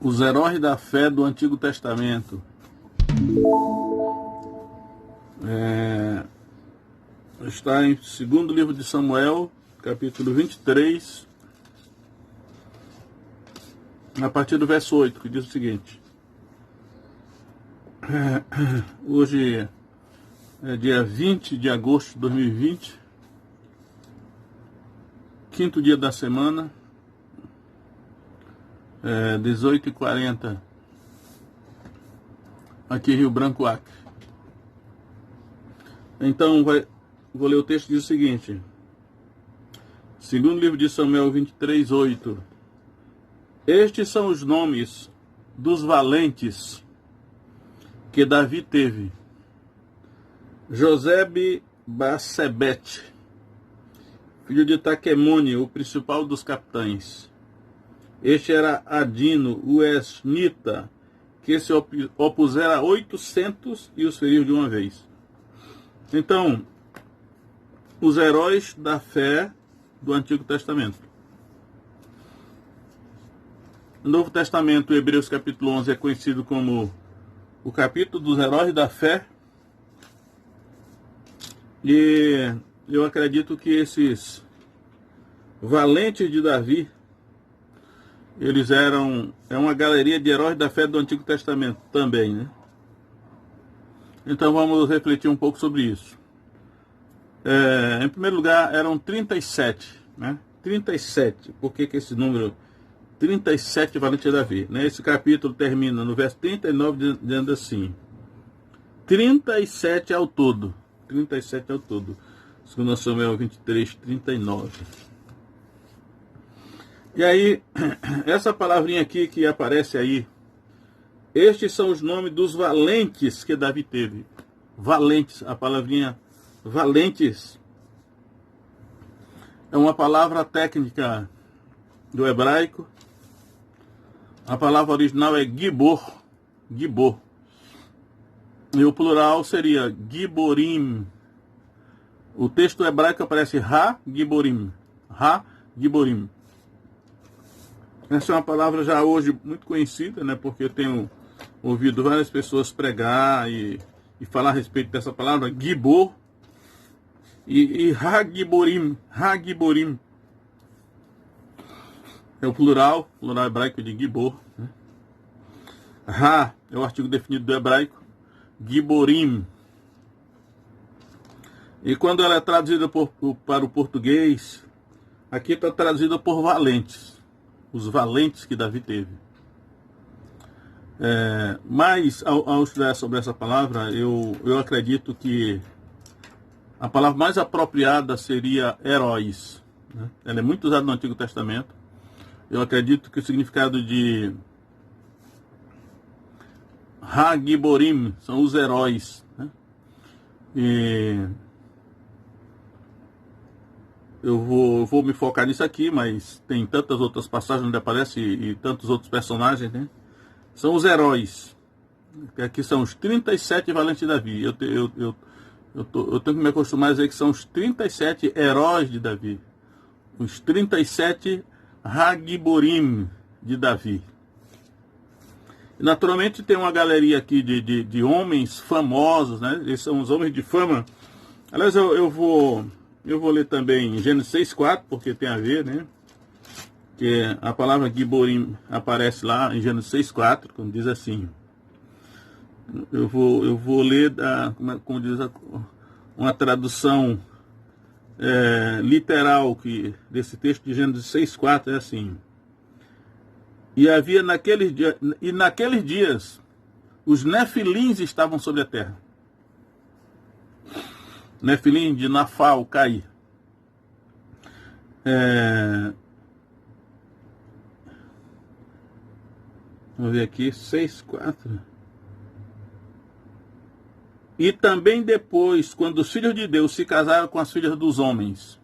Os heróis da fé do Antigo Testamento. Está em 2º livro de Samuel, capítulo 23, a partir do verso 8, que diz o seguinte. Hoje é dia 20 de agosto de 2020, quinto dia da semana, 18h40, aqui em Rio Branco, Acre. Então, vou ler o texto que diz o seguinte. 2º livro de Samuel 23, 8. Estes são os nomes dos valentes que Davi teve. Josebe-Basebete, filho de Taquemone, o principal dos capitães. Este era Adino, o esnita, que se opusera a 800 e os feriu de uma vez. Então, os heróis da fé do Antigo Testamento. No Novo Testamento, Hebreus capítulo 11 é conhecido como o capítulo dos heróis da fé. E eu acredito que esses valentes de Davi, eles é uma galeria de heróis da fé do Antigo Testamento também, né? Então vamos refletir um pouco sobre isso. Em primeiro lugar, eram 37, né? 37. Por que esse número? 37 valentes de Davi, né? Esse capítulo termina no verso 39, dizendo assim: 37 ao todo. 37 ao todo. 2 Samuel 23, 39. E aí, essa palavrinha aqui que aparece aí, estes são os nomes dos valentes que Davi teve. Valentes, a palavrinha valentes é uma palavra técnica do hebraico. A palavra original é gibor, gibor. E o plural seria giborim. O texto hebraico aparece ha-giborim. Ha-giborim. Essa é uma palavra já hoje muito conhecida, né? Porque eu tenho ouvido várias pessoas pregar e falar a respeito dessa palavra, gibor e ha-giborim. Ha-giborim. É o plural hebraico de gibor. Né? Ha é o artigo definido do hebraico. Giborim. E quando ela é traduzida para o português, aqui está traduzida por valentes. Os valentes que Davi teve. Mas, ao estudar sobre essa palavra, eu acredito que a palavra mais apropriada seria heróis. Né? Ela é muito usada no Antigo Testamento. Eu acredito que o significado de Ha-Giborim são os heróis. Né? E eu vou me focar nisso aqui, mas tem tantas outras passagens onde aparece e tantos outros personagens, né? São os heróis. Aqui são os 37 valentes de Davi. Eu tenho que me acostumar a dizer que são os 37 heróis de Davi. Os 37 Ha-Giborim de Davi. E, naturalmente tem uma galeria aqui de homens famosos, né? Eles são os homens de fama. Aliás, eu vou ler também Gênesis 6,4, porque tem a ver, né? Que a palavra Giborim aparece lá em Gênesis 6,4, quando diz assim. Eu vou ler, como diz, uma tradução literal desse texto de Gênesis 6,4, é assim. E naqueles dias, os nefilins estavam sobre a terra. Nefilim de Nafal, cair. Vamos ver aqui, 6,4. E também depois, quando os filhos de Deus se casaram com as filhas dos homens.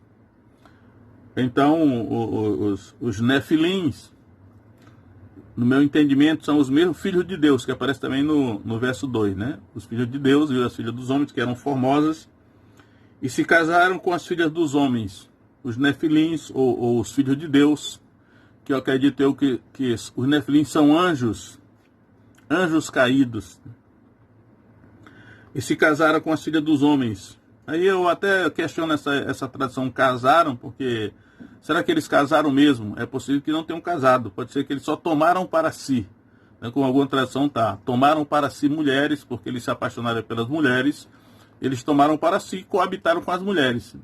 Então, os nefilins, no meu entendimento, são os mesmos filhos de Deus, que aparece também no verso 2, né? Os filhos de Deus e as filhas dos homens, que eram formosas, e se casaram com as filhas dos homens, os nefilins, ou os filhos de Deus, que eu acredito que os Nefilim são anjos caídos, e se casaram com as filhas dos homens. Aí eu até questiono essa tradição, casaram, porque será que eles casaram mesmo? É possível que não tenham casado, pode ser que eles só tomaram para si, né, como alguma tradição tomaram para si mulheres, porque eles se apaixonaram pelas mulheres, eles tomaram para si e coabitaram com as mulheres.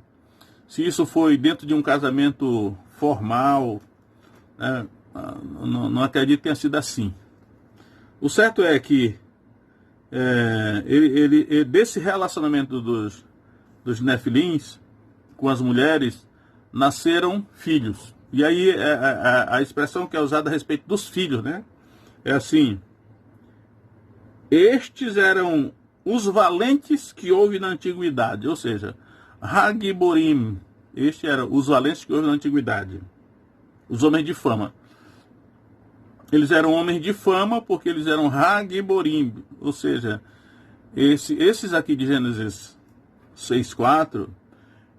Se isso foi dentro de um casamento formal, né, não acredito que tenha sido assim. O certo é que desse relacionamento dos Nefilins com as mulheres, nasceram filhos. E aí a expressão que é usada a respeito dos filhos, né? É assim: estes eram os valentes que houve na antiguidade, ou seja, Hagiborim, estes eram os valentes que houve na antiguidade, os homens de fama. Eles eram homens de fama porque eles eram Hagiborim, ou seja, esses aqui de Gênesis 6:4,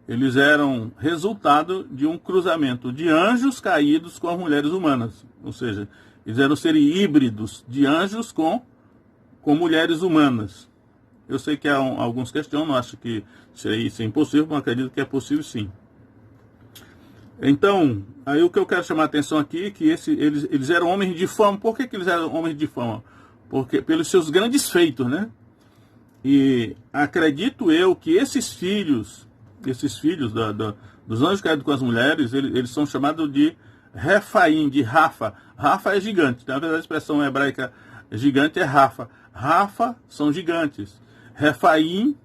eles eram resultado de um cruzamento de anjos caídos com as mulheres humanas, ou seja, eles eram seres híbridos de anjos com mulheres humanas. Eu sei que há alguns questionam, acho que isso é impossível, mas acredito que é possível sim. Então, aí o que eu quero chamar a atenção aqui é que eles eram homens de fama. Por que eles eram homens de fama? Porque pelos seus grandes feitos, né? E acredito eu que esses filhos dos anjos caídos com as mulheres, eles são chamados de Refaim, de Rafa. Rafa é gigante. Na verdade, a expressão hebraica gigante é Rafa. Rafa são gigantes. Refaim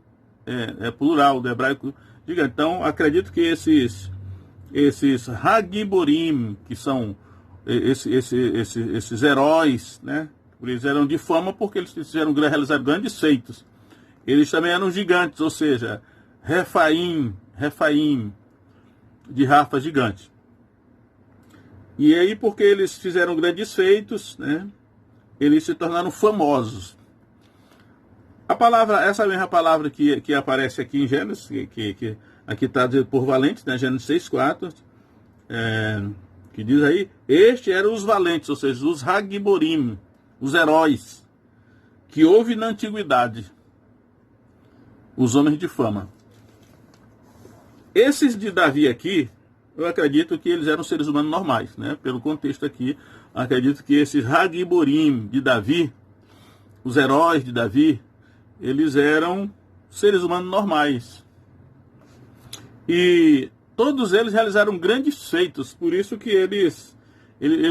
é plural, do hebraico gigante. Então, acredito que esses Hagiborim, que são esses heróis, né? Eles eram de fama porque eles realizaram grandes feitos. Eles também eram gigantes, ou seja, Refaim, de Rafa, gigante. E aí, porque eles fizeram grandes feitos, né? Eles se tornaram famosos. A palavra, essa mesma palavra que aparece aqui em Gênesis, que aqui está dito por valentes, né? Gênesis 6:4, que diz aí: estes eram os valentes, ou seja, os Hagiborim, os heróis, que houve na antiguidade, os homens de fama. Esses de Davi aqui, eu acredito que eles eram seres humanos normais, né? Pelo contexto aqui, acredito que esses Hagiborim de Davi, os heróis de Davi, eles eram seres humanos normais. E todos eles realizaram grandes feitos, por isso que eles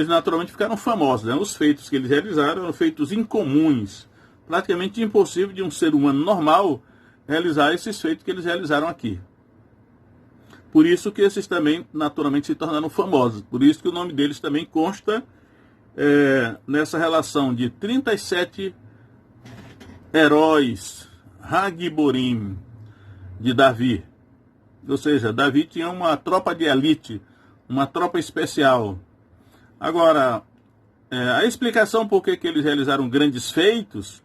naturalmente ficaram famosos, né? Os feitos que eles realizaram eram feitos incomuns, praticamente impossível de um ser humano normal realizar esses feitos que eles realizaram aqui. Por isso que esses também naturalmente se tornaram famosos, por isso que o nome deles também consta nessa relação de 37 heróis, Hagiborim, de Davi. Ou seja, Davi tinha uma tropa de elite, uma tropa especial. Agora, a explicação por que eles realizaram grandes feitos,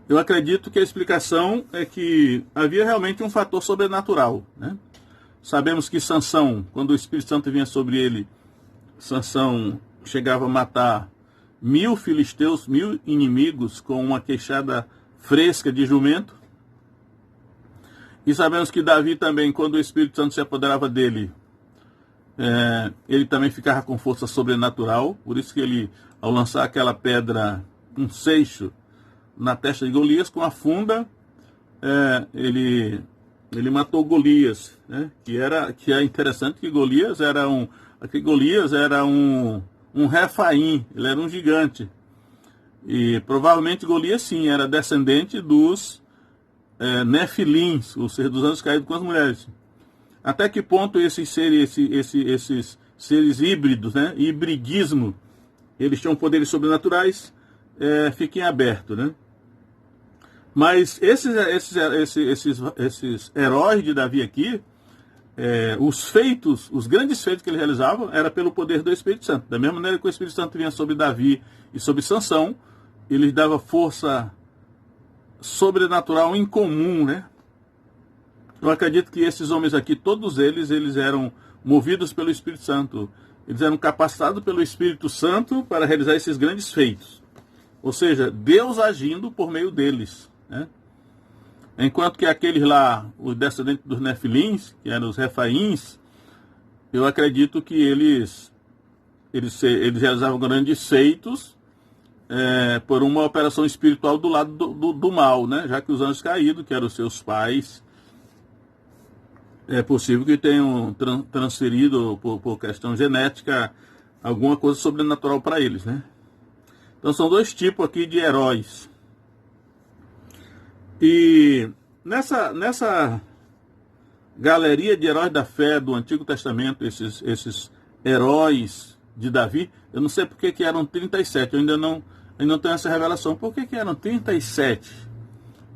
eu acredito que a explicação é que havia realmente um fator sobrenatural, né? Sabemos que Sansão, quando o Espírito Santo vinha sobre ele, Sansão chegava a matar 1000 filisteus, 1000 inimigos, com uma queixada fresca de jumento. E sabemos que Davi também, quando o Espírito Santo se apoderava dele, ele também ficava com força sobrenatural. Por isso que ele, ao lançar aquela pedra, um seixo, na testa de Golias, com a funda, ele matou Golias, né? Que é interessante que Golias era um Refaim, ele era um gigante. E provavelmente Golias sim era descendente dos Nefilins, ou seja, dos anjos caídos com as mulheres. Até que ponto esses seres híbridos, né? Hibridismo, eles tinham poderes sobrenaturais, fiquem aberto, né? Mas esses heróis de Davi aqui, os grandes feitos que ele realizava era pelo poder do Espírito Santo. Da mesma maneira que o Espírito Santo vinha sobre Davi e sobre Sansão, ele dava força sobrenatural incomum, né? Eu acredito que esses homens aqui, todos eles eram movidos pelo Espírito Santo. eles eram capacitados pelo Espírito Santo para realizar esses grandes feitos. Ou seja, Deus agindo por meio deles, né? Enquanto que aqueles lá, os descendentes dos Nefilins, que eram os Refaíns, eu acredito que eles realizavam grandes feitos por uma operação espiritual do lado do mal, né? Já que os anjos caídos, que eram os seus pais, é possível que tenham transferido por questão genética alguma coisa sobrenatural para eles, né? Então são dois tipos aqui de heróis. E nessa galeria de heróis da fé do Antigo Testamento, esses heróis de Davi, eu não sei porque que eram 37, eu ainda não tenho essa revelação. Por que eram 37?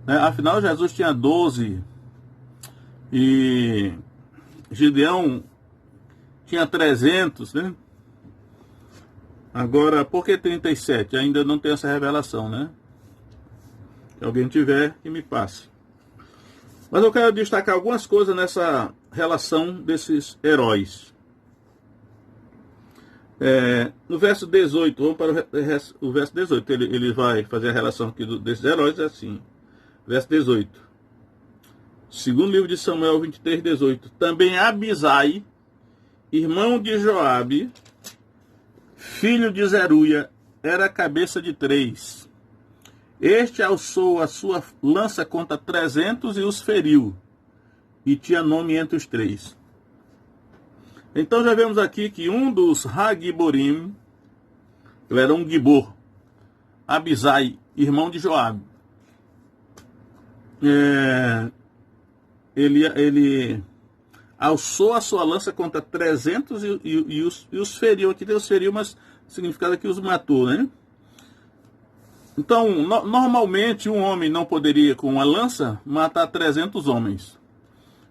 Né? Afinal, Jesus tinha 12 e Gideão tinha 300, né? Agora, por que 37? Ainda não tem essa revelação, né? Se alguém tiver, que me passe. Mas eu quero destacar algumas coisas nessa relação desses heróis. No verso 18, vamos para o verso 18, ele vai fazer a relação aqui desses heróis, é assim. Verso 18. Segundo livro de Samuel 23, 18. Também Abisai, irmão de Joabe, filho de Zeruia, era a cabeça de 3. Este alçou a sua lança contra 300 e os feriu, e tinha nome entre os 3. Então já vemos aqui que um dos Hagiborim, ele era um Gibor, Abisai, irmão de Joabe. Ele alçou a sua lança contra 300 e os feriu. Aqui tem os feriu, mas significa que os matou, né? Então, normalmente um homem não poderia, com uma lança, matar 300 homens.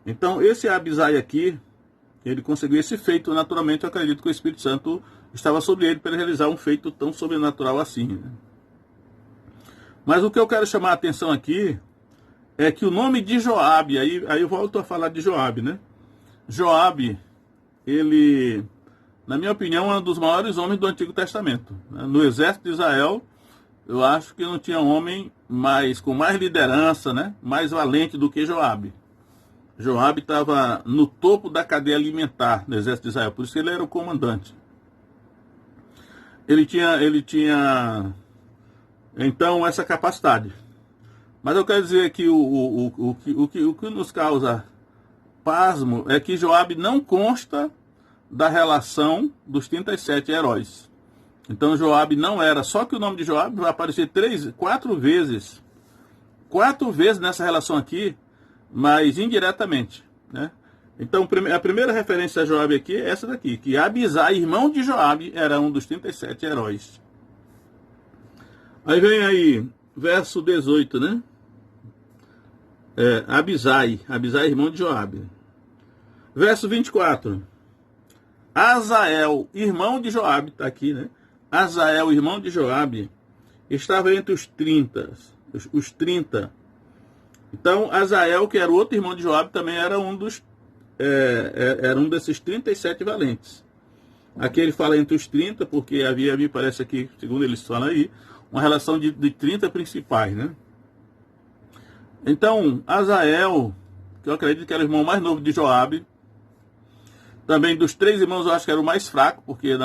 Então, esse Abisai aqui, ele conseguiu esse feito naturalmente. Eu acredito que o Espírito Santo estava sobre ele para realizar um feito tão sobrenatural assim, né? Mas o que eu quero chamar a atenção aqui é que o nome de Joabe, aí eu volto a falar de Joabe, né? Joabe, ele, na minha opinião, é um dos maiores homens do Antigo Testamento. No exército de Israel, eu acho que não tinha homem com mais liderança, né? Mais valente do que Joabe. Joabe estava no topo da cadeia alimentar do exército de Israel, por isso que ele era o comandante. Ele tinha então essa capacidade. Mas eu quero dizer que o que nos causa pasmo é que Joabe não consta da relação dos 37 heróis. Então Joabe não era, só que o nome de Joabe vai aparecer 4 vezes. 4 vezes nessa relação aqui, mas indiretamente, né? Então a primeira referência a Joabe aqui é essa daqui, que Abisai, irmão de Joabe, era um dos 37 heróis. Aí vem aí, verso 18, né? Abisai, irmão de Joabe. Verso 24. Azael, irmão de Joabe, está aqui, né? Azael, irmão de Joabe, estava entre os 30. Então, Azael, que era o outro irmão de Joabe, também era um desses 37 valentes. Aqui ele fala entre os 30, porque havia, me parece aqui, segundo eles falam aí, uma relação de 30 principais, né? Então, Azael, que eu acredito que era o irmão mais novo de Joabe, também dos 3 irmãos eu acho que era o mais fraco, porque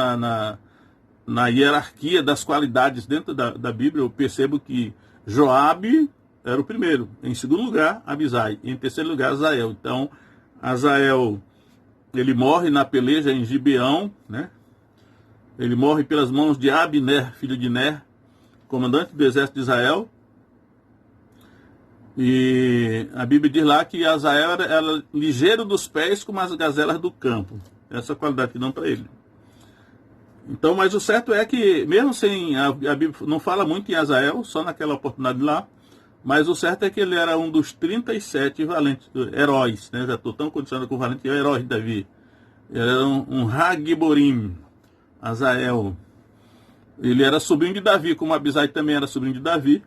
na hierarquia das qualidades dentro da Bíblia eu percebo que Joabe era o primeiro, em segundo lugar Abisai, e em terceiro lugar Azael. Então Azael, ele morre na peleja em Gibeão, né? Ele morre pelas mãos de Abner, filho de Ner, comandante do exército de Israel. E a Bíblia diz lá que Azael era ligeiro dos pés como as gazelas do campo. Essa qualidade que dão para ele. Então, mas o certo é que, mesmo sem, a Bíblia não fala muito em Azael, só naquela oportunidade lá, mas o certo é que ele era um dos 37 valentes, heróis, né? Já estou tão condicionado com o valente, que é o herói de Davi. Ele era um Hagiborim, Azael. Ele era sobrinho de Davi, como Abisai também era sobrinho de Davi,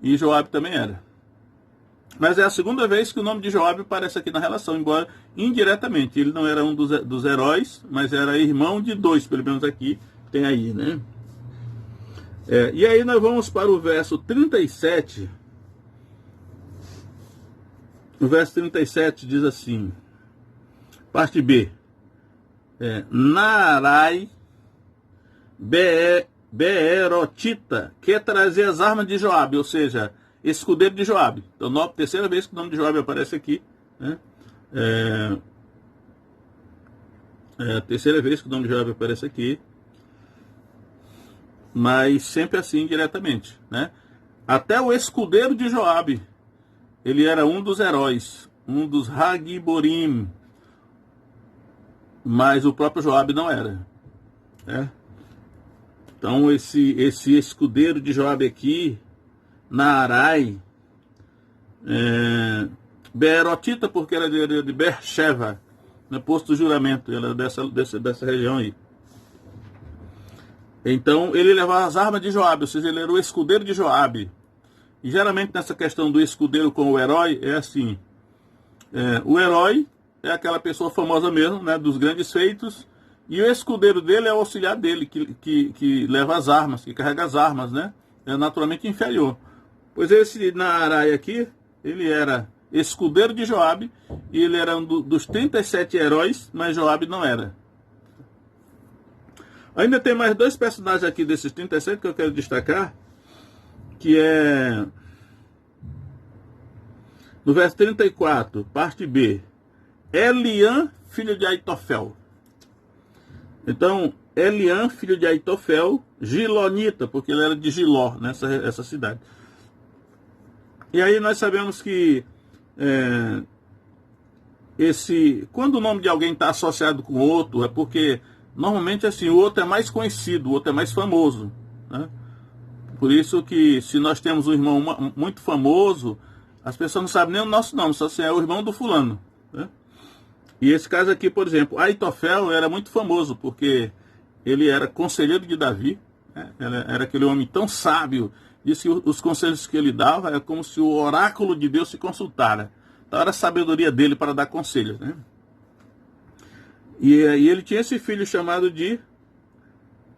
e Joabe também era. Mas é a segunda vez que o nome de Joabe aparece aqui na relação, embora indiretamente. Ele não era um dos heróis, mas era irmão de dois, pelo menos aqui tem aí, né? E aí nós vamos para o verso 37. O verso 37 diz assim, parte B. Naarai Beerotita, que trazia as armas de Joabe, ou seja, escudeiro de Joabe. Então, terceira vez que o nome de Joabe aparece aqui, né? A terceira vez que o nome de Joabe aparece aqui, mas sempre assim, diretamente, né? Até o escudeiro de Joabe, ele era um dos heróis, um dos Hagiborim, mas o próprio Joabe não era, né? Então, esse escudeiro de Joabe aqui, Naarai, Beerotita, porque era de Beersheva, né, posto do juramento, ela era dessa região aí. Então, ele levava as armas de Joabe, ou seja, ele era o escudeiro de Joabe. E geralmente nessa questão do escudeiro com o herói, é assim, o herói é aquela pessoa famosa mesmo, né, dos grandes feitos, e o escudeiro dele é o auxiliar dele, que leva as armas, que carrega as armas, né? É naturalmente inferior. Pois esse Naarai aqui, ele era escudeiro de Joabe, e ele era um dos 37 heróis, mas Joabe não era. Ainda tem mais dois personagens aqui desses 37 que eu quero destacar, que é no verso 34, parte B, Eliã, filho de Aitofel. Então, Eliã, filho de Aitofel, Gilonita, porque ele era de Giló, essa cidade. E aí nós sabemos que quando o nome de alguém está associado com outro, é porque normalmente assim, o outro é mais conhecido, o outro é mais famoso, né? Por isso que se nós temos um irmão muito famoso, as pessoas não sabem nem o nosso nome, só assim, é o irmão do fulano, né? E esse caso aqui, por exemplo, Aitofel era muito famoso, porque ele era conselheiro de Davi, né? Era aquele homem tão sábio, disse que os conselhos que ele dava é como se o oráculo de Deus se consultara. Então era a sabedoria dele para dar conselhos, né? E ele tinha esse filho chamado de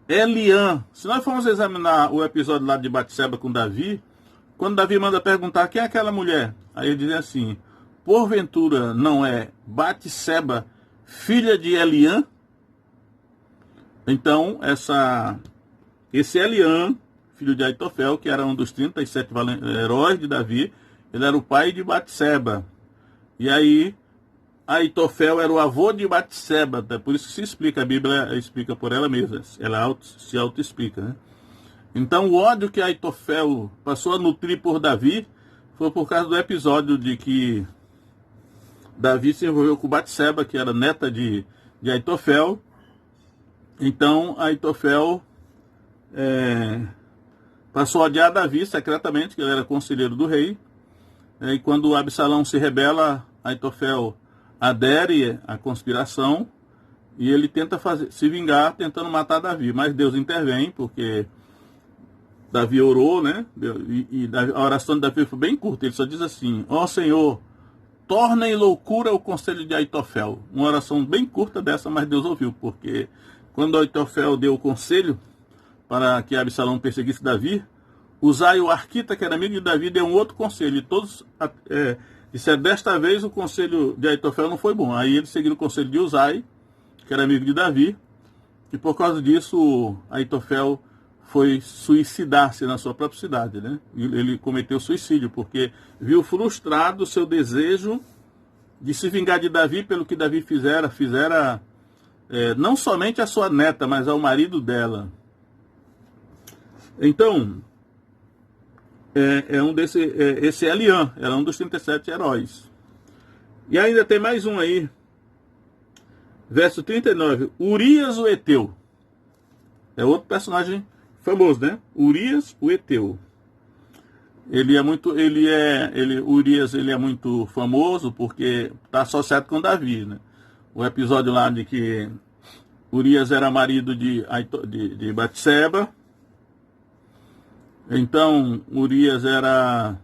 Eliã. Se nós formos examinar o episódio lá de Batseba com Davi, quando Davi manda perguntar quem é aquela mulher, aí ele diz assim, porventura não é Batseba, filha de Eliã? Então, esse Eliã, filho de Aitofel, que era um dos 37 heróis de Davi, ele era o pai de Batseba. E aí, Aitofel era o avô de Batseba, por isso que se explica, a Bíblia explica por ela mesma, ela se auto-explica, né? Então, o ódio que Aitofel passou a nutrir por Davi foi por causa do episódio de que Davi se envolveu com Batseba, que era neta de Aitofel. Então, Aitofel passou a odiar Davi secretamente, que ele era conselheiro do rei. E quando Absalão se rebela, Aitofel adere à conspiração e ele tenta se vingar, tentando matar Davi. Mas Deus intervém, porque Davi orou, né? E a oração de Davi foi bem curta. Ele só diz assim, ó Senhor, torna em loucura o conselho de Aitofel. Uma oração bem curta dessa, mas Deus ouviu, porque quando Aitofel deu o conselho para que Absalão perseguisse Davi, Uzai, o arquita, que era amigo de Davi, deu um outro conselho. E todos disseram, desta vez o conselho de Aitofel não foi bom. Aí eles seguiram o conselho de Uzai, que era amigo de Davi, e por causa disso Aitofel foi suicidar-se na sua própria cidade, né? Ele cometeu suicídio, porque viu frustrado o seu desejo de se vingar de Davi pelo que Davi fizera não somente a sua neta, mas ao marido dela. Então, esse Eliã era um dos 37 heróis. E ainda tem mais um aí, verso 39, Urias o Eteu. É outro personagem famoso, né? Urias o Eteu. Urias ele é muito famoso porque está associado com Davi, né? O episódio lá de que Urias era marido de Batseba. Então, Urias era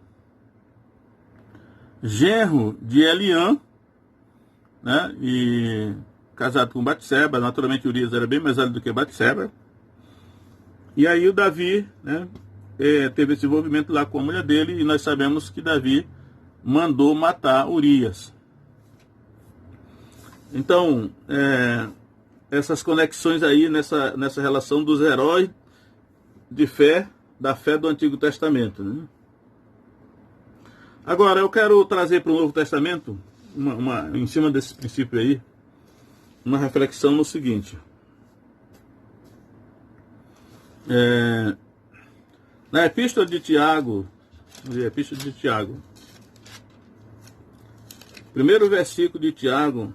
genro de Eliã, né? E casado com Batseba. Naturalmente Urias era bem mais velho do que Batseba. E aí o Davi, né, teve esse envolvimento lá com a mulher dele, e nós sabemos que Davi mandou matar Urias. Então, essas conexões aí nessa relação dos heróis de fé, da fé do Antigo Testamento, né? Agora, eu quero trazer para o Novo Testamento, em cima desse princípio aí, uma reflexão no seguinte. Na Epístola de Tiago, primeiro versículo de Tiago,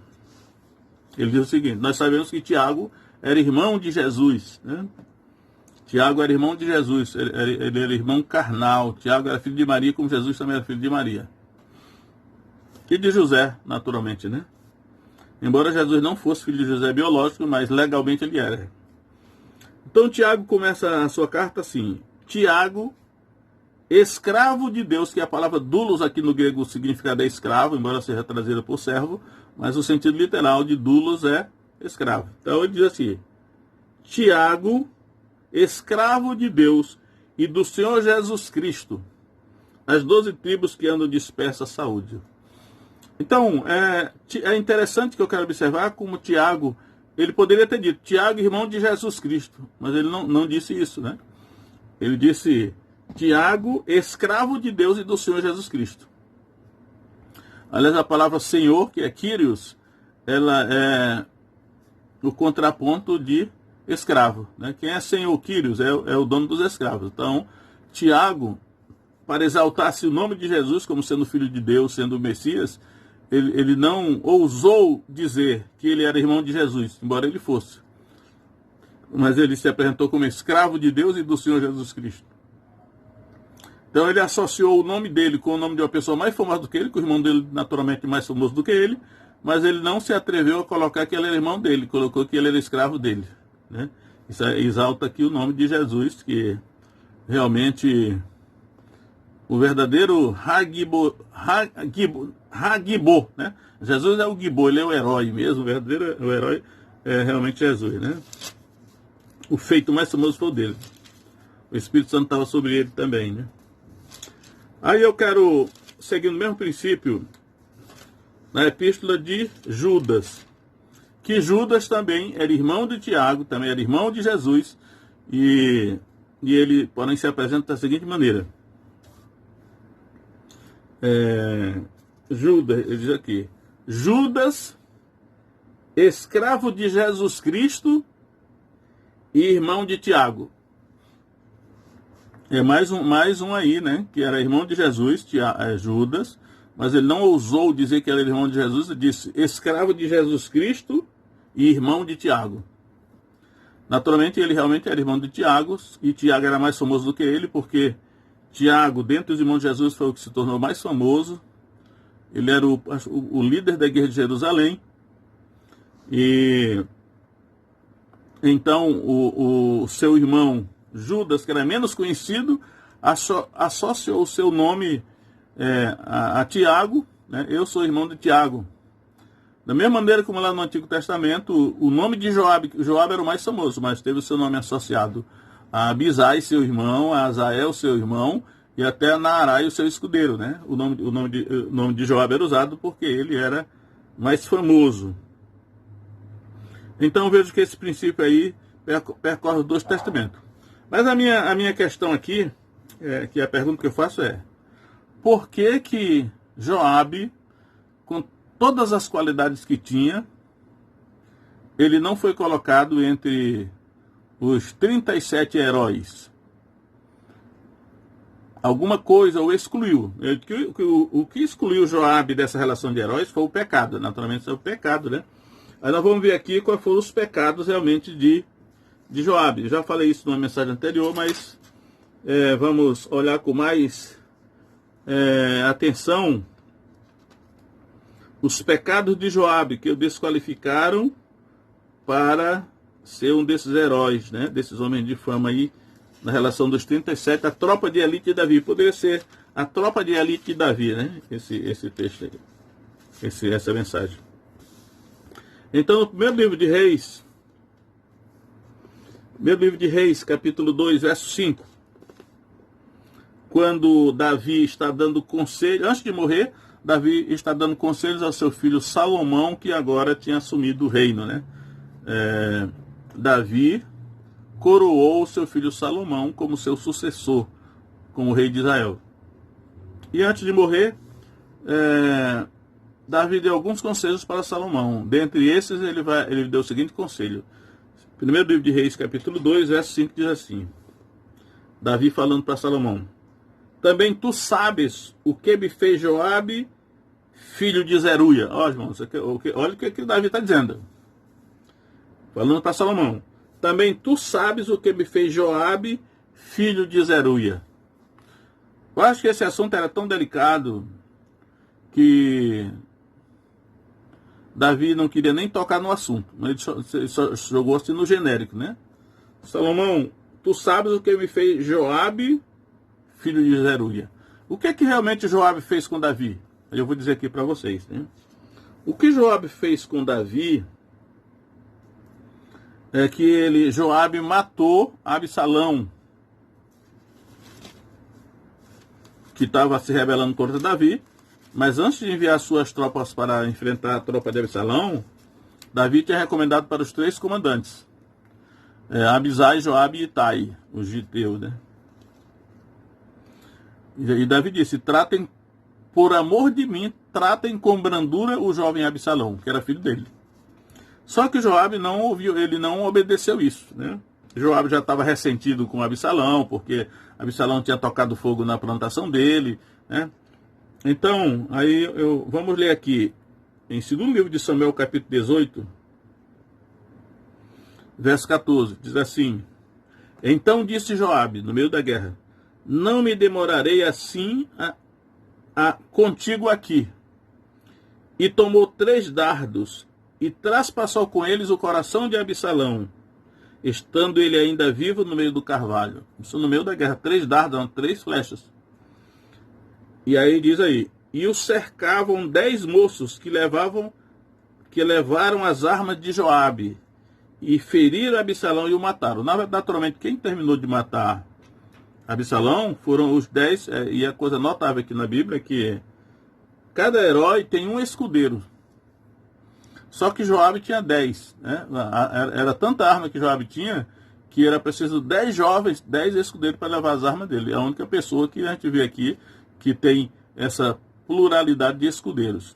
ele diz o seguinte: nós sabemos que Tiago era irmão de Jesus, né? Tiago era irmão de Jesus, ele era irmão carnal. Tiago era filho de Maria, como Jesus também era filho de Maria. E de José, naturalmente, né? Embora Jesus não fosse filho de José biológico, mas legalmente ele era. Então Tiago começa a sua carta assim: Tiago, escravo de Deus, que a palavra doulos aqui no grego significa escravo, embora seja traduzida por servo, mas o sentido literal de doulos é escravo. Então ele diz assim: Tiago, escravo de Deus e do Senhor Jesus Cristo, as 12 tribos que andam dispersas à saúde. Então, é interessante que eu quero observar como Tiago, ele poderia ter dito Tiago, irmão de Jesus Cristo, mas ele não disse isso, né? Ele disse Tiago, escravo de Deus e do Senhor Jesus Cristo. Aliás, a palavra Senhor, que é Kyrios, ela é o contraponto de escravo, né? Quem é Senhor? Kyrios é o dono dos escravos. Então, Tiago, para exaltar-se o nome de Jesus como sendo filho de Deus, sendo o Messias, ele não ousou dizer que ele era irmão de Jesus, embora ele fosse. Mas ele se apresentou como escravo de Deus e do Senhor Jesus Cristo. Então ele associou o nome dele com o nome de uma pessoa mais famosa do que ele, com o irmão dele naturalmente mais famoso do que ele, mas ele não se atreveu a colocar que ele era irmão dele, colocou que ele era escravo dele, né? Isso exalta aqui o nome de Jesus, que realmente o verdadeiro Hagibô, né? Jesus é o Gibô, ele é o herói mesmo, o verdadeiro herói é realmente Jesus, né? O feito mais famoso foi o dele. O Espírito Santo estava sobre ele também, né? Aí eu quero seguir no mesmo princípio na epístola de Judas, que Judas também era irmão de Tiago, também era irmão de Jesus, e ele, porém, se apresenta da seguinte maneira. Judas, ele diz aqui: Judas, escravo de Jesus Cristo e irmão de Tiago. É mais um aí, né? Que era irmão de Jesus, Judas, mas ele não ousou dizer que era irmão de Jesus, ele disse escravo de Jesus Cristo e irmão de Tiago. Naturalmente, ele realmente era irmão de Tiago, e Tiago era mais famoso do que ele, porque Tiago, dentre os irmãos de Jesus, foi o que se tornou mais famoso. Ele era o líder da igreja de Jerusalém. E então o seu irmão Judas, que era menos conhecido, associou o seu nome a Tiago, né? Eu sou irmão de Tiago. Da mesma maneira como lá no Antigo Testamento, o nome de Joabe era o mais famoso, mas teve o seu nome associado a Abisai, seu irmão, a Azael, seu irmão, e até a Naarai, o seu escudeiro, né? O nome de Joabe era usado porque ele era mais famoso. Então vejo que esse princípio aí percorre os dois testamentos. Mas a minha questão aqui, que a pergunta que eu faço é: por que Joabe, com todas as qualidades que tinha, ele não foi colocado entre os 37 heróis? Alguma coisa o excluiu. O que excluiu Joabe dessa relação de heróis foi o pecado. Naturalmente, isso é o pecado, né? Aí nós vamos ver aqui quais foram os pecados realmente de Joabe. Eu já falei isso numa mensagem anterior, mas vamos olhar com mais atenção os pecados de Joabe, que o desqualificaram para ser um desses heróis, né? Desses homens de fama aí, na relação dos 37, a tropa de elite de Davi. Poderia ser a tropa de elite de Davi, né? Esse texto aí, essa mensagem. Então, no primeiro livro de Reis, capítulo 2, verso 5, quando Davi está dando conselho, antes de morrer, Davi está dando conselhos ao seu filho Salomão, que agora tinha assumido o reino, né? Davi coroou o seu filho Salomão como seu sucessor, como rei de Israel. E antes de morrer, Davi deu alguns conselhos para Salomão. Dentre esses, ele deu o seguinte conselho. Primeiro livro de Reis, capítulo 2, verso 5, diz assim. Davi falando para Salomão. Também tu sabes o que me fez Joabe, filho de Zeruia. Ó, irmãos, olha o que Davi está dizendo. Falando para Salomão. Também tu sabes o que me fez Joabe, filho de Zeruia. Eu acho que esse assunto era tão delicado que Davi não queria nem tocar no assunto, mas ele só jogou assim no genérico, né? Salomão, tu sabes o que me fez Joabe, filho de Zeruia. O que é que realmente Joabe fez com Davi? Eu vou dizer aqui para vocês, né? O que Joabe fez com Davi é que Joabe matou Absalão, que estava se rebelando contra Davi, mas antes de enviar suas tropas para enfrentar a tropa de Absalão, Davi tinha recomendado para os 3 comandantes, Abisai, Joabe e Itai, os giteus, né? E Davi disse, tratem, por amor de mim, tratem com brandura o jovem Absalão, que era filho dele. Só que Joabe não ouviu, ele não obedeceu isso, né? Joabe já estava ressentido com Absalão, porque Absalão tinha tocado fogo na plantação dele, né? Então, aí vamos ler aqui, em 2º livro de Samuel, capítulo 18, verso 14, diz assim, então disse Joabe, no meio da guerra, não me demorarei assim contigo aqui. E tomou 3 dardos, e traspassou com eles o coração de Absalão, estando ele ainda vivo no meio do carvalho. Isso no meio da guerra, 3 dardos, 3 flechas. E aí diz aí, e o cercavam 10 moços que levaram as armas de Joabe, e feriram Absalão e o mataram. Naturalmente, quem terminou de matar Absalão foram os 10, e a coisa notável aqui na Bíblia é que cada herói tem um escudeiro. Só que Joabe tinha 10, né? Era tanta arma que Joabe tinha, que era preciso 10 jovens, 10 escudeiros para levar as armas dele. É a única pessoa que a gente vê aqui que tem essa pluralidade de escudeiros.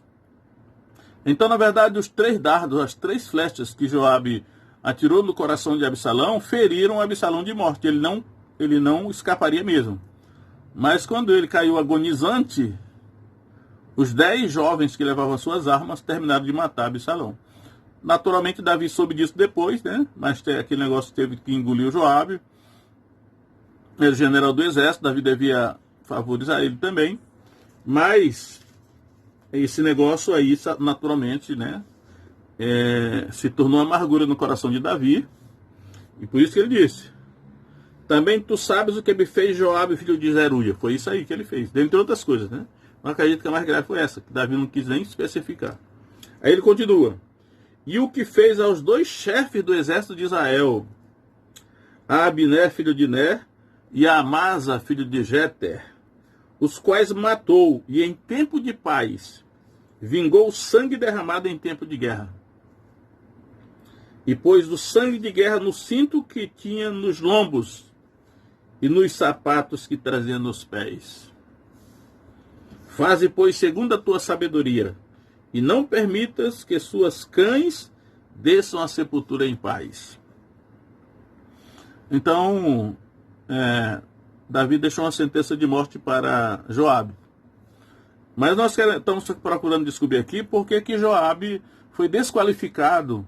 Então, na verdade, os 3 dardos, as 3 flechas que Joabe atirou no coração de Absalão, feriram Absalão de morte. Ele não escaparia mesmo. Mas quando ele caiu agonizante, os 10 jovens que levavam suas armas terminaram de matar Absalão. Naturalmente, Davi soube disso depois, né? Mas aquele negócio teve que engolir o Joabe. Era o general do exército, Davi devia favorizar ele também. Mas esse negócio aí, naturalmente, né? Se tornou amargura no coração de Davi. E por isso que ele disse, também tu sabes o que me fez Joabe, filho de Zeruia. Foi isso aí que ele fez, dentre outras coisas, né? Não acredito que a mais grave foi essa, que Davi não quis nem especificar. Aí ele continua. E o que fez aos 2 chefes do exército de Israel, a Abner, filho de Ner, e a Amasa, filho de Jeter, os quais matou, e em tempo de paz, vingou o sangue derramado em tempo de guerra. E pôs o sangue de guerra no cinto que tinha nos lombos, e nos sapatos que trazia nos pés. Faze, pois, segundo a tua sabedoria, e não permitas que suas cães desçam a sepultura em paz. Então, Davi deixou uma sentença de morte para Joabe. Mas nós estamos procurando descobrir aqui por que Joabe foi desqualificado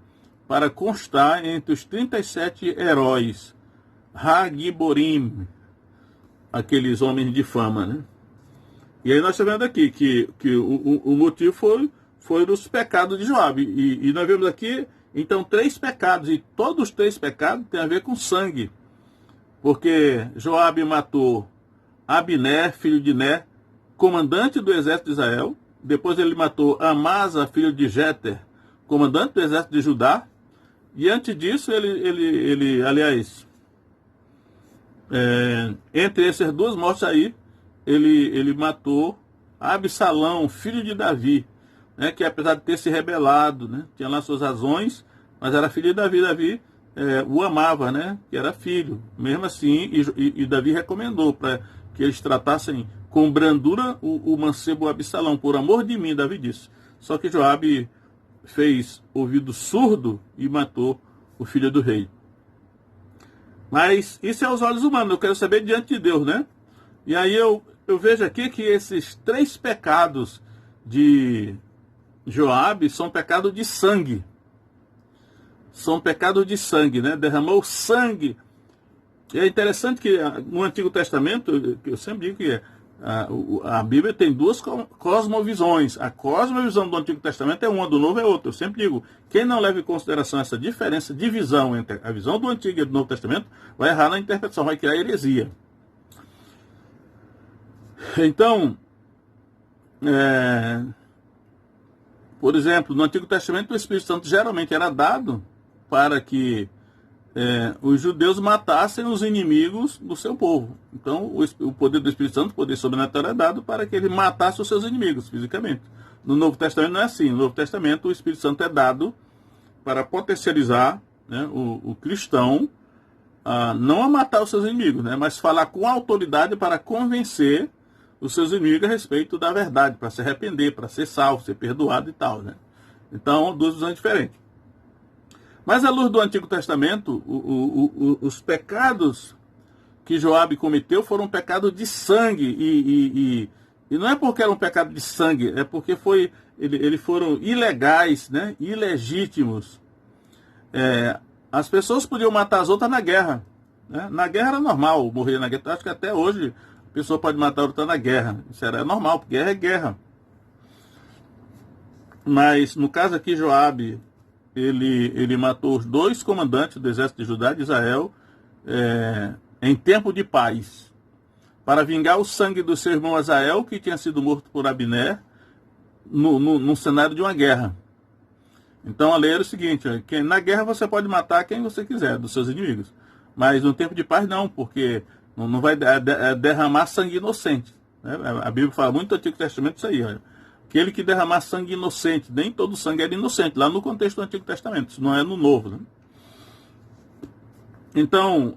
para constar entre os 37 heróis Hagiborim, aqueles homens de fama, né? E aí nós estamos vendo aqui que o motivo foi os pecados de Joabe. E nós vemos aqui, então, 3 pecados. E todos os 3 pecados têm a ver com sangue. Porque Joabe matou Abner, filho de Ner, comandante do exército de Israel. Depois ele matou Amasa, filho de Jeter, comandante do exército de Judá. E antes disso, aliás, entre essas duas mortes aí, ele matou Absalão, filho de Davi, né, que apesar de ter se rebelado, né, tinha lá suas razões, mas era filho de Davi. Davi o amava, né, que era filho. Mesmo assim, e Davi recomendou para que eles tratassem com brandura o mancebo Absalão. Por amor de mim, Davi disse. Só que Joabe fez ouvido surdo e matou o filho do rei. Mas isso é aos olhos humanos, eu quero saber diante de Deus, né? E aí eu vejo aqui que esses 3 pecados de Joabe são pecados de sangue. São pecados de sangue, né? Derramou sangue. E é interessante que no Antigo Testamento, eu sempre digo que a Bíblia tem 2 cosmovisões. A cosmovisão do Antigo Testamento é uma, do Novo é outra. Eu sempre digo, quem não leva em consideração essa diferença de visão entre a visão do Antigo e do Novo Testamento, vai errar na interpretação, vai criar heresia. Então, por exemplo, no Antigo Testamento o Espírito Santo geralmente era dado para que os judeus matassem os inimigos do seu povo. Então, o poder do Espírito Santo, o poder sobrenatural, é dado para que ele matasse os seus inimigos fisicamente. No Novo Testamento não é assim. No Novo Testamento, o Espírito Santo é dado para potencializar, né, o cristão não a matar os seus inimigos, né, mas falar com autoridade para convencer os seus inimigos a respeito da verdade, para se arrepender, para ser salvo, ser perdoado e tal, né? Então, 2 visões diferentes. Mas à luz do Antigo Testamento, os pecados que Joabe cometeu foram pecados de sangue. E não é porque era um pecado de sangue, é porque eles foram ilegais, né? Ilegítimos. As pessoas podiam matar as outras na guerra, né? Na guerra era normal morrer na guerra. Acho que até hoje a pessoa pode matar outra na guerra. Isso era normal, porque guerra é guerra. Mas no caso aqui, Joabe, ele matou os 2 comandantes do exército de Judá e de Israel em tempo de paz, para vingar o sangue do seu irmão Azael, que tinha sido morto por Abner, num cenário de uma guerra. Então a lei era o seguinte, que na guerra você pode matar quem você quiser, dos seus inimigos, mas no tempo de paz não, porque não vai derramar sangue inocente, né? A Bíblia fala muito no Antigo Testamento isso aí, olha. Aquele que derramar sangue inocente, nem todo sangue era inocente, lá no contexto do Antigo Testamento, isso não é no Novo, né? Então,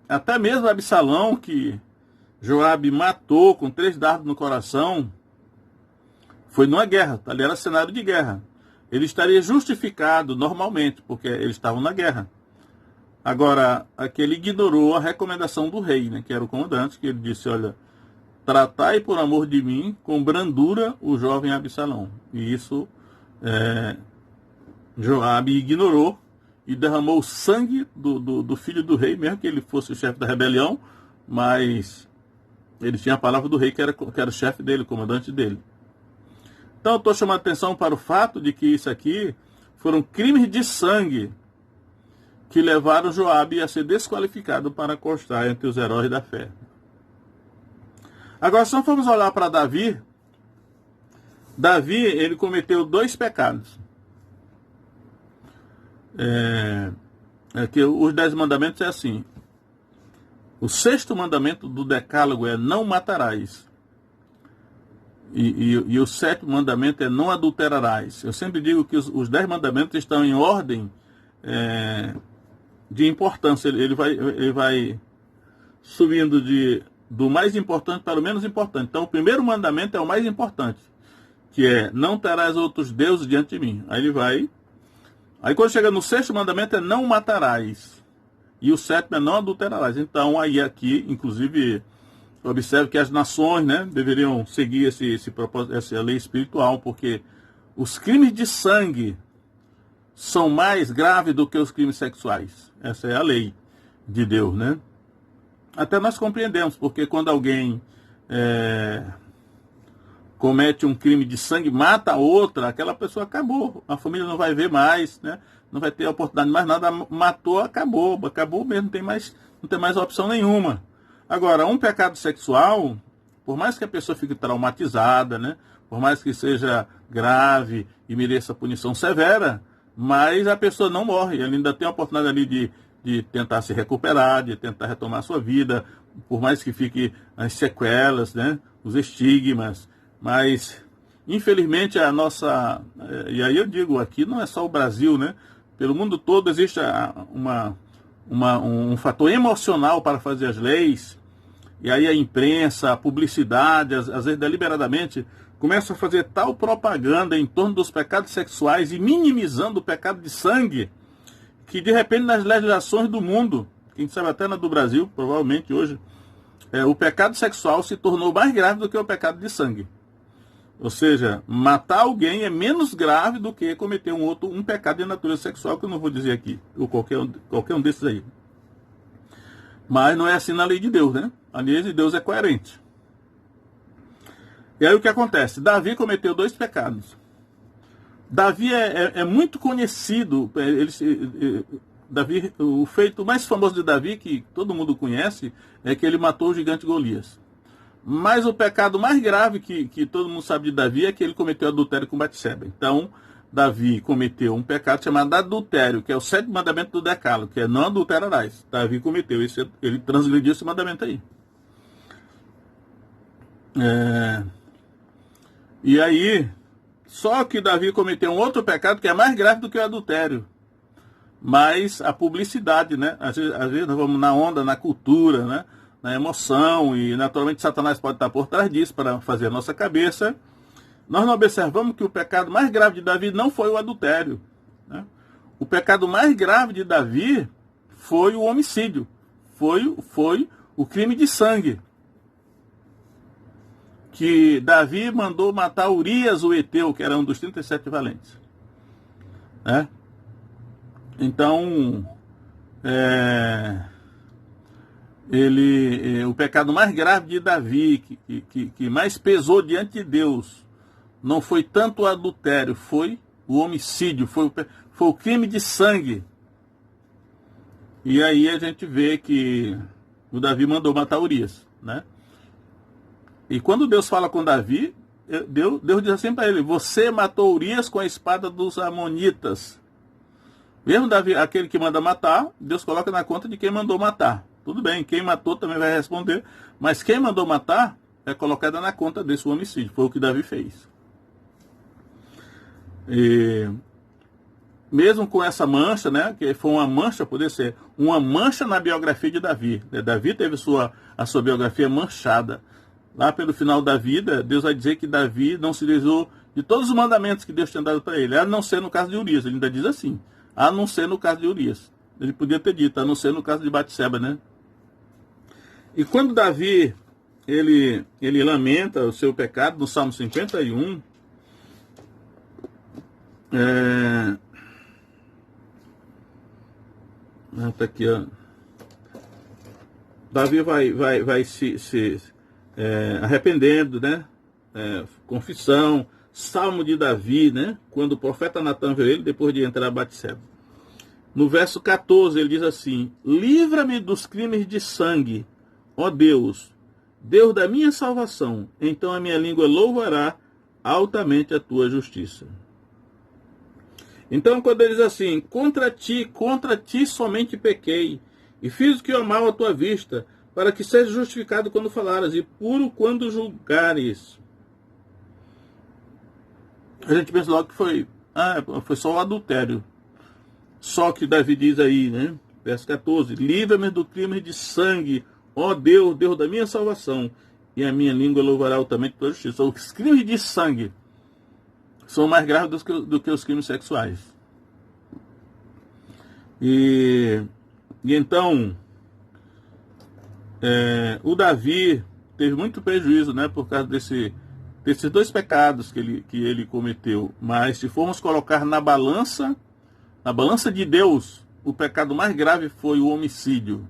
até mesmo Absalão, que Joabe matou com 3 dardos no coração, foi numa guerra, ali era cenário de guerra. Ele estaria justificado normalmente, porque eles estavam na guerra. Agora, aquele ignorou a recomendação do rei, né, que era o comandante, que ele disse, olha, tratai por amor de mim com brandura o jovem Absalão. E isso Joabe ignorou e derramou o sangue do filho do rei, mesmo que ele fosse o chefe da rebelião, mas ele tinha a palavra do rei, que era o chefe dele, o comandante dele. Então eu estou chamando a atenção para o fato de que isso aqui foram crimes de sangue que levaram Joabe a ser desqualificado para constar entre os heróis da fé. Agora, se nós formos olhar para Davi, ele cometeu 2 pecados. Que os 10 mandamentos é assim. O 6º mandamento do decálogo é não matarás. E o 7º mandamento é não adulterarás. Eu sempre digo que os 10 mandamentos estão em ordem de importância. Ele vai subindo do mais importante para o menos importante. Então, o primeiro mandamento é o mais importante, que é, não terás outros deuses diante de mim. Aí ele vai. Aí quando chega no 6º mandamento é não matarás. E o 7º é não adulterarás. Então, aí aqui, inclusive, observe que as nações, né, deveriam seguir esse propósito, essa lei espiritual, porque os crimes de sangue são mais graves do que os crimes sexuais. Essa é a lei de Deus, né? Até nós compreendemos, porque quando alguém comete um crime de sangue, mata a outra, aquela pessoa acabou. A família não vai ver mais, né? Não vai ter a oportunidade de mais nada. Matou, acabou mesmo, não tem mais opção nenhuma. Agora, um pecado sexual por mais que a pessoa fique traumatizada, né? Por mais que seja grave e mereça punição severa, mas a pessoa não morre, ela ainda tem a oportunidade ali de tentar se recuperar, de tentar retomar a sua vida, por mais que fique as sequelas, né? Os estigmas, mas infelizmente a nossa, e aí eu digo, aqui não é só o Brasil, né? Pelo mundo todo existe um fator emocional para fazer as leis, e aí a imprensa, a publicidade, às vezes deliberadamente, começa a fazer tal propaganda em torno dos pecados sexuais e minimizando o pecado de sangue, que de repente nas legislações do mundo, quem sabe até na do Brasil, provavelmente hoje, o pecado sexual se tornou mais grave do que o pecado de sangue. Ou seja, matar alguém é menos grave do que cometer um pecado de natureza sexual, que eu não vou dizer aqui, ou qualquer um desses aí. Mas não é assim na lei de Deus, né? A lei de Deus é coerente. E aí o que acontece? Davi cometeu 2 pecados. Davi é muito conhecido, Davi, o feito mais famoso de Davi, que todo mundo conhece, é que ele matou o gigante Golias. Mas o pecado mais grave que todo mundo sabe de Davi é que ele cometeu adultério com Batseba. Então, Davi cometeu um pecado chamado adultério, que é o 7º mandamento do Decálogo, que é não adulterarás. Davi cometeu ele transgrediu esse mandamento aí. E aí, só que Davi cometeu um outro pecado que é mais grave do que o adultério. Mas a publicidade, né? Às vezes nós vamos na onda, na cultura, né? Na emoção, e naturalmente Satanás pode estar por trás disso para fazer a nossa cabeça. Nós não observamos que o pecado mais grave de Davi não foi o adultério, né? O pecado mais grave de Davi foi o homicídio, foi o crime de sangue. Que Davi mandou matar Urias, o Eteu, que era um dos 37 valentes, né? Então, o pecado mais grave de Davi, que mais pesou diante de Deus, não foi tanto o adultério, foi o homicídio, foi o crime de sangue. E aí a gente vê que o Davi mandou matar Urias, né? E quando Deus fala com Davi, Deus diz assim para ele: você matou Urias com a espada dos amonitas. Mesmo Davi, aquele que manda matar, Deus coloca na conta de quem mandou matar. Tudo bem, quem matou também vai responder, mas quem mandou matar é colocado na conta desse homicídio. Foi o que Davi fez. E mesmo com essa mancha, né, que foi uma mancha, poderia ser uma mancha na biografia de Davi. Davi teve a sua biografia manchada. Lá pelo final da vida, Deus vai dizer que Davi não se desviou de todos os mandamentos que Deus tinha dado para ele, a não ser no caso de Urias. Ele ainda diz assim: a não ser no caso de Urias. Ele podia ter dito, a não ser no caso de Batseba, né? E quando Davi, ele lamenta o seu pecado, no Salmo 51, tá aqui, ó. Davi vai se arrependendo, né? Confissão, Salmo de Davi, né? Quando o profeta Natan viu ele, depois de entrar a Batseba. No verso 14, ele diz assim: livra-me dos crimes de sangue, ó Deus, Deus da minha salvação, então a minha língua louvará altamente a tua justiça. Então, quando ele diz assim: contra ti somente pequei, e fiz o que é mal à tua vista, para que seja justificado quando falares, e puro quando julgares. A gente pensa logo que foi só o adultério. Só que Davi diz aí, né? Verso 14: livra-me do crime de sangue, ó Deus, Deus da minha salvação, e a minha língua louvará altamente a tua justiça. Os crimes de sangue são mais graves do que os crimes sexuais. E então, o Davi teve muito prejuízo, né, por causa desses 2 pecados que ele cometeu. Mas se formos colocar na balança de Deus, o pecado mais grave foi o homicídio.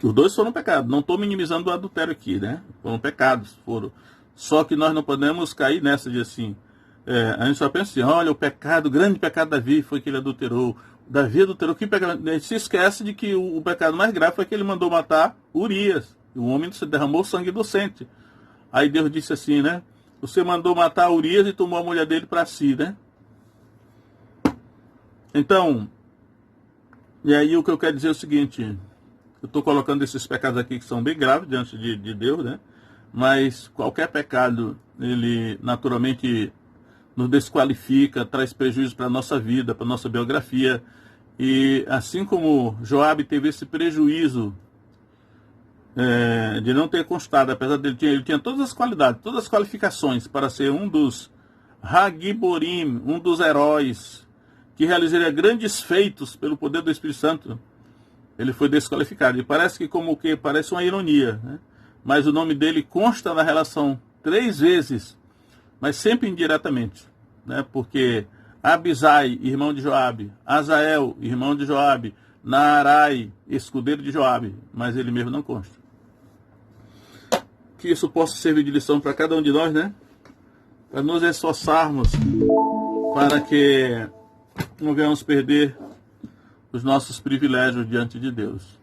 Os 2 foram pecados. Não estou minimizando o adultério aqui, né? Foram pecados, foram. Só que nós não podemos cair nessa de assim. A gente só pensa assim: olha, o grande pecado de Davi foi que ele adulterou. Davi adulterou, que pecado? A gente se esquece de que o pecado mais grave foi que ele mandou matar Urias. O homem derramou o sangue inocente. Aí Deus disse assim, né? Você mandou matar Urias e tomou a mulher dele para si, né? Então, e aí o que eu quero dizer é o seguinte, eu estou colocando esses pecados aqui que são bem graves diante de Deus, né? Mas qualquer pecado, ele naturalmente nos desqualifica, traz prejuízo para a nossa vida, para a nossa biografia. E assim como Joabe teve esse prejuízo de não ter constado, apesar dele ele tinha todas as qualidades, todas as qualificações para ser um dos Hagiborim, um dos heróis que realizaria grandes feitos pelo poder do Espírito Santo, ele foi desqualificado. E parece que parece uma ironia, né? Mas o nome dele consta na relação 3 vezes, mas sempre indiretamente, né? Porque Abisai, irmão de Joabe, Azael, irmão de Joabe, Naarai, escudeiro de Joabe, mas ele mesmo não consta. Que isso possa servir de lição para cada um de nós, né? Para nos esforçarmos para que não venhamos perder os nossos privilégios diante de Deus.